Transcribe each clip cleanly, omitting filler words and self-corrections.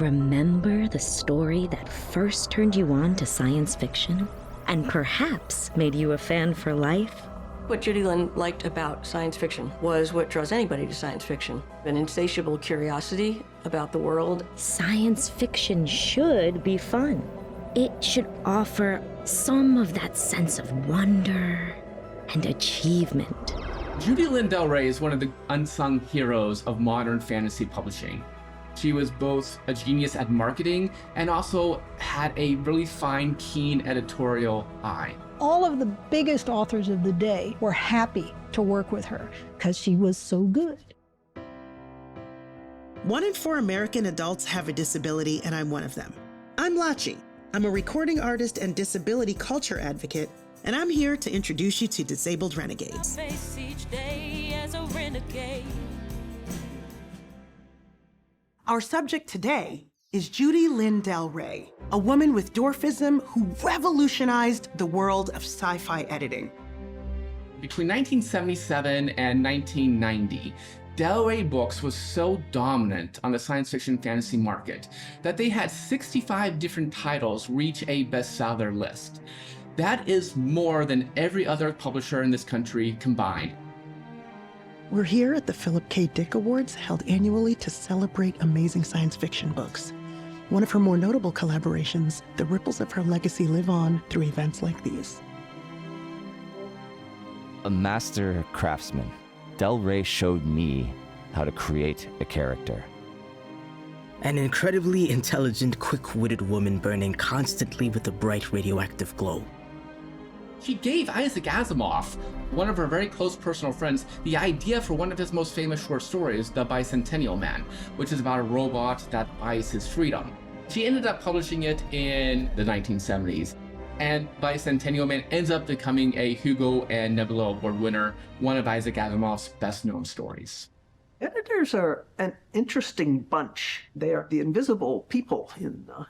Remember the story that first turned you on to science fiction and perhaps made you a fan for life? What Judy-Lynn liked about science fiction was what draws anybody to science fiction, an insatiable curiosity about the world. Science fiction should be fun. It should offer some of that sense of wonder and achievement. Judy-Lynn del Rey is one of the unsung heroes of modern fantasy publishing. She was both a genius at marketing and also had a really fine, keen editorial eye. All of the biggest authors of the day were happy to work with her because she was so good. 1 in 4 American adults have a disability, and I'm one of them. I'm Lachi. I'm a recording artist and disability culture advocate, and I'm here to introduce you to Disabled Renegades. I face each day as a renegade. Our subject today is Judy-Lynn del Rey, a woman with dwarfism who revolutionized the world of sci-fi editing. Between 1977 and 1990, Del Rey Books was so dominant on the science fiction fantasy market that they had 65 different titles reach a bestseller list. That is more than every other publisher in this country combined. We're here at the Philip K. Dick Awards, held annually to celebrate amazing science fiction books. One of her more notable collaborations, the ripples of her legacy live on through events like these. A master craftsman, Del Rey showed me how to create a character. An incredibly intelligent, quick-witted woman burning constantly with a bright radioactive glow. She gave Isaac Asimov, one of her very close personal friends, the idea for one of his most famous short stories, The Bicentennial Man, which is about a robot that buys his freedom. She ended up publishing it in the 1970s, and Bicentennial Man ends up becoming a Hugo and Nebula Award winner, one of Isaac Asimov's best-known stories. Editors are an interesting bunch. They are the invisible people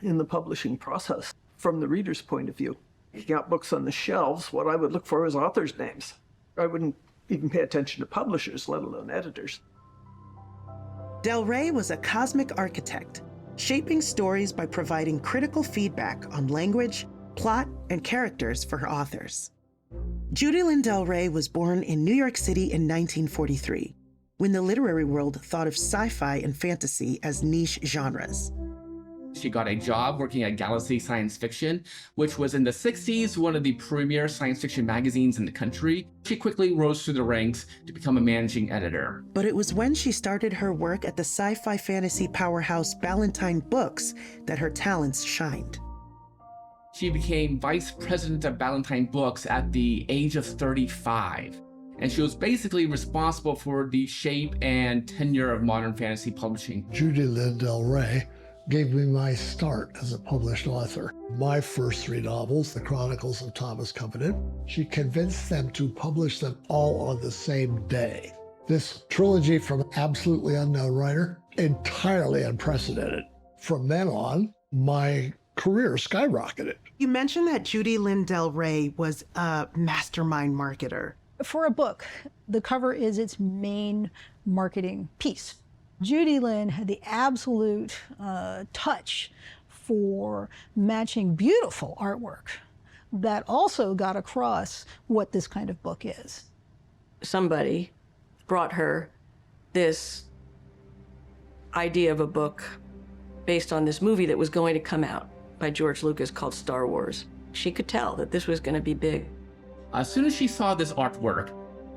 in the publishing process from the reader's point of view. You got books on the shelves, what I would look for is authors' names. I wouldn't even pay attention to publishers, let alone editors. Del Rey was a cosmic architect, shaping stories by providing critical feedback on language, plot, and characters for her authors. Judy-Lynn del Rey was born in New York City in 1943, when the literary world thought of sci-fi and fantasy as niche genres. She got a job working at Galaxy Science Fiction, which was in the 60s one of the premier science fiction magazines in the country. She quickly rose through the ranks to become a managing editor. But it was when she started her work at the sci-fi fantasy powerhouse Ballantine Books that her talents shined. She became vice president of Ballantine Books at the age of 35. And she was basically responsible for the shape and tenure of modern fantasy publishing. Judy-Lynn del Rey gave me my start as a published author. My first 3 novels, The Chronicles of Thomas Covenant, she convinced them to publish them all on the same day. This trilogy from an absolutely unknown writer, entirely unprecedented. From then on, my career skyrocketed. You mentioned that Judy-Lynn del Rey was a mastermind marketer. For a book, the cover is its main marketing piece. Judy-Lynn had the absolute touch for matching beautiful artwork that also got across what this kind of book is. Somebody brought her this idea of a book based on this movie that was going to come out by George Lucas called Star Wars. She could tell that this was going to be big. As soon as she saw this artwork,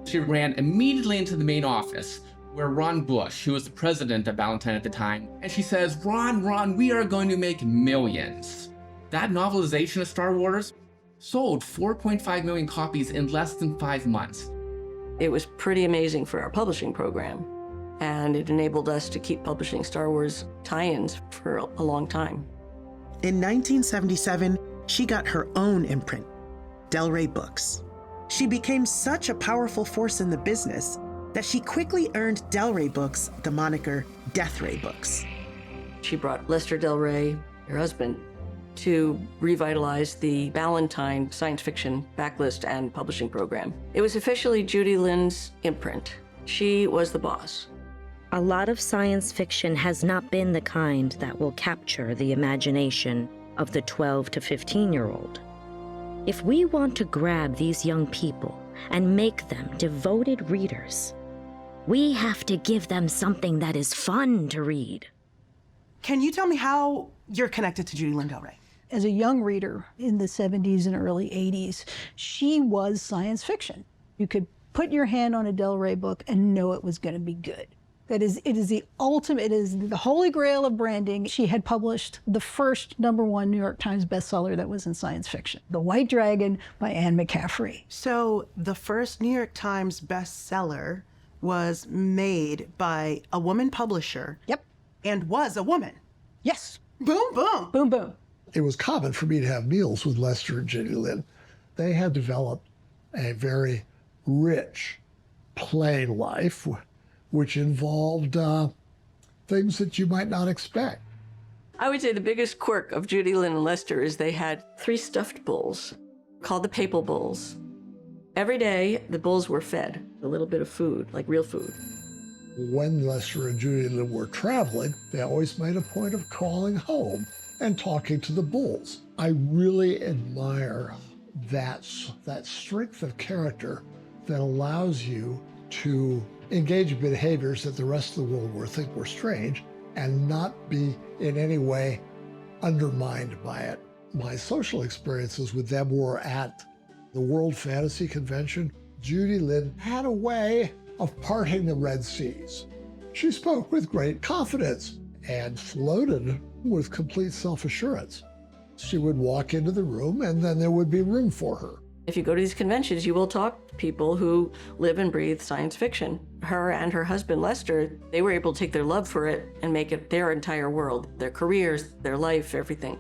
she ran immediately into the main office where Ron Bush, who was the president of Ballantine at the time, and she says, Ron, we are going to make millions. That novelization of Star Wars sold 4.5 million copies in less than 5 months. It was pretty amazing for our publishing program, and it enabled us to keep publishing Star Wars tie-ins for a long time. In 1977, she got her own imprint, Del Rey Books. She became such a powerful force in the business that she quickly earned Del Rey Books the moniker Death Ray Books. She brought Lester Del Rey, her husband, to revitalize the Ballantine science fiction backlist and publishing program. It was officially Judy-Lynn's imprint. She was the boss. A lot of science fiction has not been the kind that will capture the imagination of the 12 to 15-year-old. If we want to grab these young people and make them devoted readers, we have to give them something that is fun to read. Can you tell me how you're connected to Judy-Lynn del Rey? As a young reader in the 70s and early 80s, she was science fiction. You could put your hand on a Del Rey book and know it was going to be good. It is the ultimate, it is the holy grail of branding. She had published the first #1 New York Times bestseller that was in science fiction, The White Dragon by Anne McCaffrey. So the first New York Times bestseller was made by a woman publisher. Yep. And was a woman. Yes. Boom, boom. Boom, boom. It was common for me to have meals with Lester and Judy-Lynn. They had developed a very rich play life, which involved things that you might not expect. I would say the biggest quirk of Judy-Lynn and Lester is they had 3 stuffed bulls called the papal bulls. Every day, the bulls were fed a little bit of food, like real food. When Lester and Judy-Lynn were traveling, they always made a point of calling home and talking to the bulls. I really admire that strength of character that allows you to engage in behaviors that the rest of the world will think were strange and not be in any way undermined by it. My social experiences with them were at the World Fantasy Convention. Judy-Lynn had a way of parting the Red Seas. She spoke with great confidence and floated with complete self-assurance. She would walk into the room and then there would be room for her. If you go to these conventions, you will talk to people who live and breathe science fiction. Her and her husband, Lester, they were able to take their love for it and make it their entire world, their careers, their life, everything.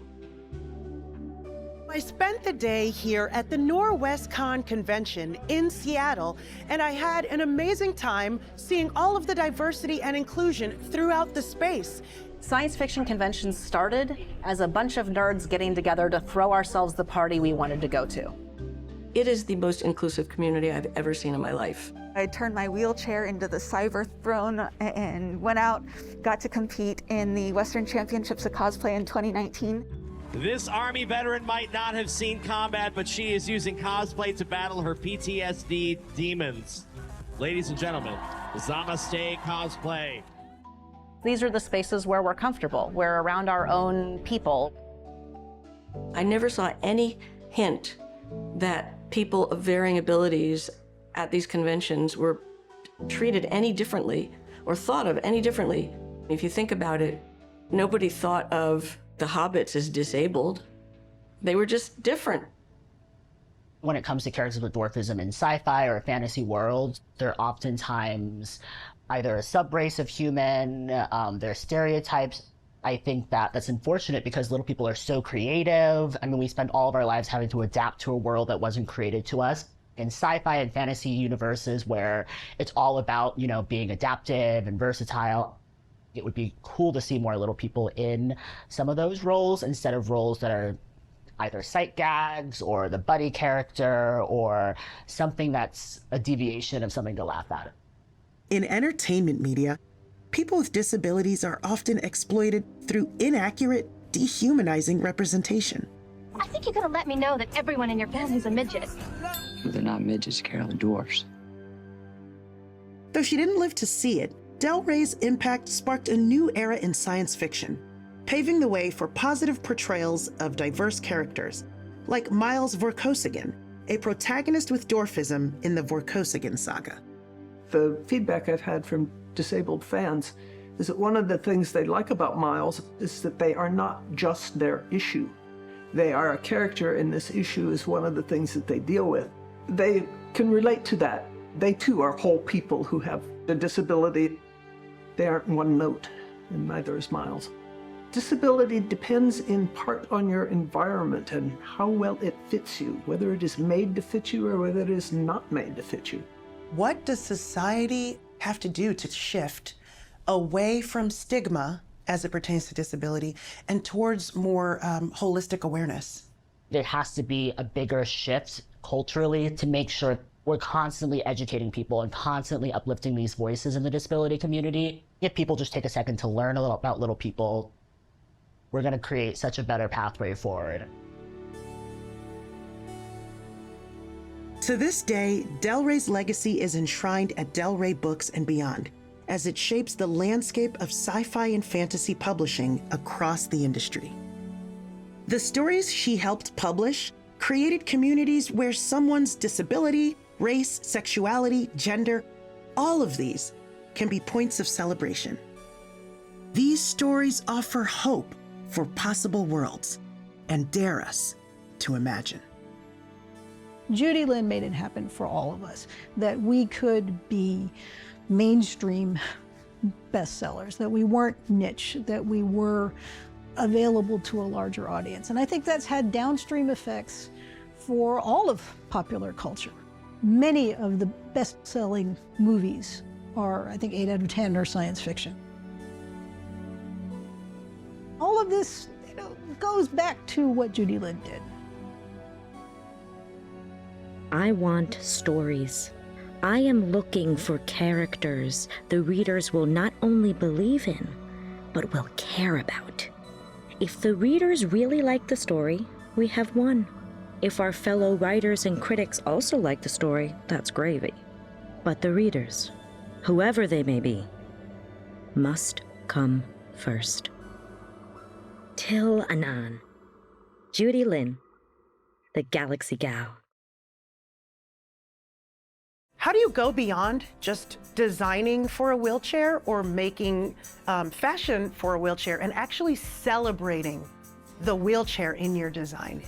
I spent the day here at the NorwestCon convention in Seattle, and I had an amazing time seeing all of the diversity and inclusion throughout the space. Science fiction conventions started as a bunch of nerds getting together to throw ourselves the party we wanted to go to. It is the most inclusive community I've ever seen in my life. I turned my wheelchair into the cyber throne and went out, got to compete in the Western Championships of Cosplay in 2019. This Army veteran might not have seen combat, but she is using cosplay to battle her PTSD demons. Ladies and gentlemen, Namaste Cosplay. These are the spaces where we're comfortable. We're around our own people. I never saw any hint that people of varying abilities at these conventions were treated any differently or thought of any differently. If you think about it, nobody thought of the hobbits as disabled. They were just different. When it comes to characters with dwarfism in sci-fi or a fantasy world, they're oftentimes either a sub-race of human, they're stereotypes. I think that that's unfortunate because little people are so creative. I mean, we spend all of our lives having to adapt to a world that wasn't created to us. In sci-fi and fantasy universes where it's all about, you know, being adaptive and versatile, it would be cool to see more little people in some of those roles instead of roles that are either sight gags or the buddy character or something that's a deviation of something to laugh at. In entertainment media, people with disabilities are often exploited through inaccurate, dehumanizing representation. I think you're gonna let me know that everyone in your family's a midget. They're not midgets, Carol, they're dwarfs. Though she didn't live to see it, Del Rey's impact sparked a new era in science fiction, paving the way for positive portrayals of diverse characters, like Miles Vorkosigan, a protagonist with dwarfism in the Vorkosigan saga. The feedback I've had from disabled fans is that one of the things they like about Miles is that they are not just their issue. They are a character, and this issue is one of the things that they deal with. They can relate to that. They too are whole people who have a disability. They aren't one note, and neither is Miles. Disability depends in part on your environment and how well it fits you, whether it is made to fit you or whether it is not made to fit you. What does society have to do to shift away from stigma as it pertains to disability and towards more holistic awareness? There has to be a bigger shift culturally to make sure we're constantly educating people and constantly uplifting these voices in the disability community. If people just take a second to learn a little about Little People, we're going to create such a better pathway forward. To this day, Del Rey's legacy is enshrined at Del Rey Books and beyond, as it shapes the landscape of sci-fi and fantasy publishing across the industry. The stories she helped publish created communities where someone's disability, race, sexuality, gender, all of these can be points of celebration. These stories offer hope for possible worlds and dare us to imagine. Judy-Lynn made it happen for all of us, that we could be mainstream bestsellers, that we weren't niche, that we were available to a larger audience. And I think that's had downstream effects for all of popular culture. Many of the best-selling movies are, I think 8 out of 10 are science fiction. All of this, goes back to what Judy-Lynn did. I want stories. I am looking for characters the readers will not only believe in, but will care about. If the readers really like the story, we have won. If our fellow writers and critics also like the story, that's gravy. But the readers, whoever they may be, must come first. Till anon. Judy-Lynn, the Galaxy Gal. How do you go beyond just designing for a wheelchair or making fashion for a wheelchair and actually celebrating the wheelchair in your design?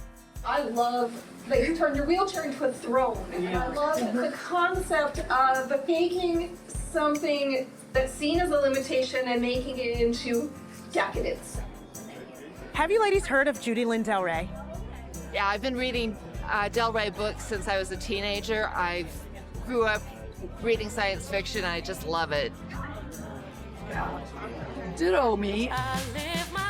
I love that you turned your wheelchair into a throne. And I love the concept of taking something that's seen as a limitation and making it into decadence. Have you ladies heard of Judy-Lynn del Rey? Yeah, I've been reading Del Rey books since I was a teenager. I grew up reading science fiction. I just love it. Ditto me. I live my